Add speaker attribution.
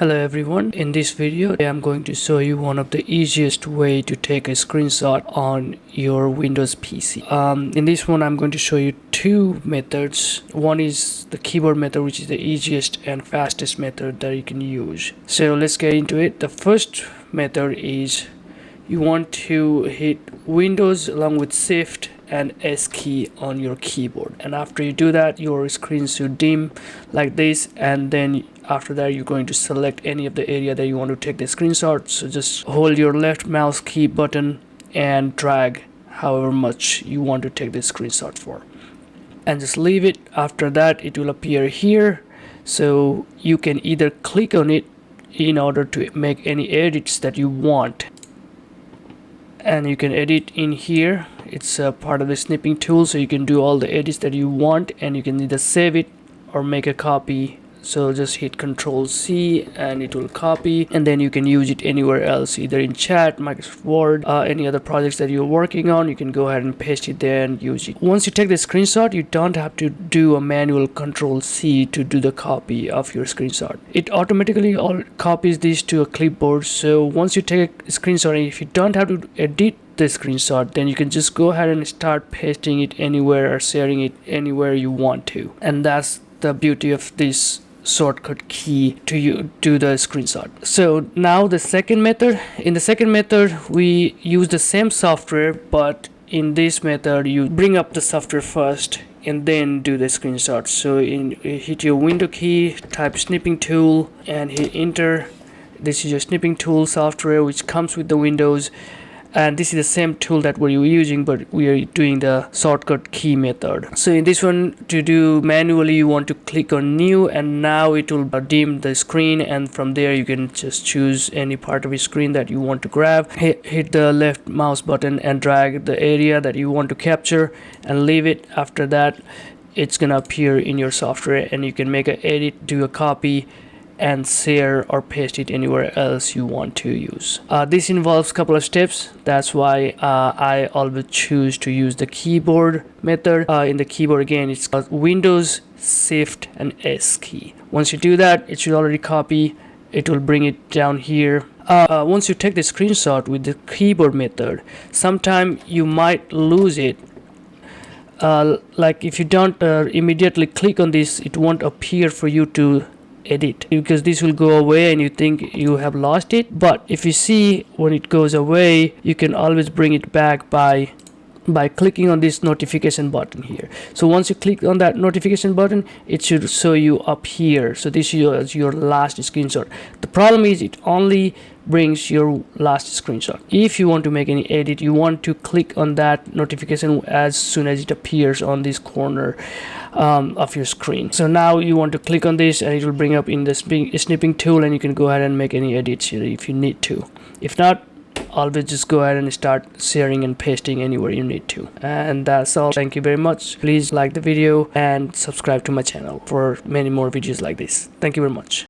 Speaker 1: Hello everyone, in this video I am going to show you one of the easiest way to take a screenshot on your Windows PC. In this one I'm going to show you two methods. One is the keyboard method, which is the easiest and fastest method that you can use. So let's get into it. The first method is you want to hit Windows along with Shift and S key on your keyboard, and after you do that your screen should dim like this, and then after that you're going to select any of the area that you want to take the screenshot. So just hold your left mouse key button and drag however much you want to take the screenshot for, and just leave it. After that it will appear here, so you can either click on it in order to make any edits that you want, and you can edit in here. It's a part of the snipping tool, so you can do all the edits that you want, and you can either save it or make a copy. So just hit Ctrl C and it will copy, and then you can use it anywhere else, either in chat, Microsoft Word, any other projects that you're working on. You can go ahead and paste it there and use it. Once you take the screenshot, you don't have to do a manual Ctrl C to do the copy of your screenshot. It automatically all copies this to a clipboard. So once you take a screenshot, if you don't have to edit the screenshot, then you can just go ahead and start pasting it anywhere or sharing it anywhere you want to. And that's the beauty of this shortcut key to you do the screenshot. So now the second method. In the second method we use the same software, but in this method you bring up the software first and then do the screenshot. So hit your window key, type snipping tool and hit enter. This is your snipping tool software which comes with the Windows, and this is the same tool that we're using, but we are doing the shortcut key method. So in this one, to do manually, you want to click on new, and now it will dim the screen, and from there you can just choose any part of your screen that you want to grab. Hit the left mouse button and drag the area that you want to capture and leave it. After that it's gonna appear in your software, and you can make an edit, do a copy and share or paste it anywhere else you want to use. This involves a couple of steps. That's why I always choose to use the keyboard method. In the keyboard, again, it's called Windows, Shift and S key. Once you do that, it should already copy. It will bring it down here. Once you take the screenshot with the keyboard method, sometime you might lose it. Like if you don't immediately click on this, it won't appear for you to edit, because this will go away and you think you have lost it. But if you see when it goes away, you can always bring it back by clicking on this notification button here. So once you click on that notification button, it should show you up here. So this is your last screenshot. The problem is it only brings your last screenshot. If you want to make any edit, you want to click on that notification as soon as it appears on this corner of your screen. So now you want to click on this and it will bring up in the snipping tool, and you can go ahead and make any edits here if you need to. If not, always just go ahead and start sharing and pasting anywhere you need to. And that's all. Thank you very much. Please like the video and subscribe to my channel for many more videos like this. Thank you very much.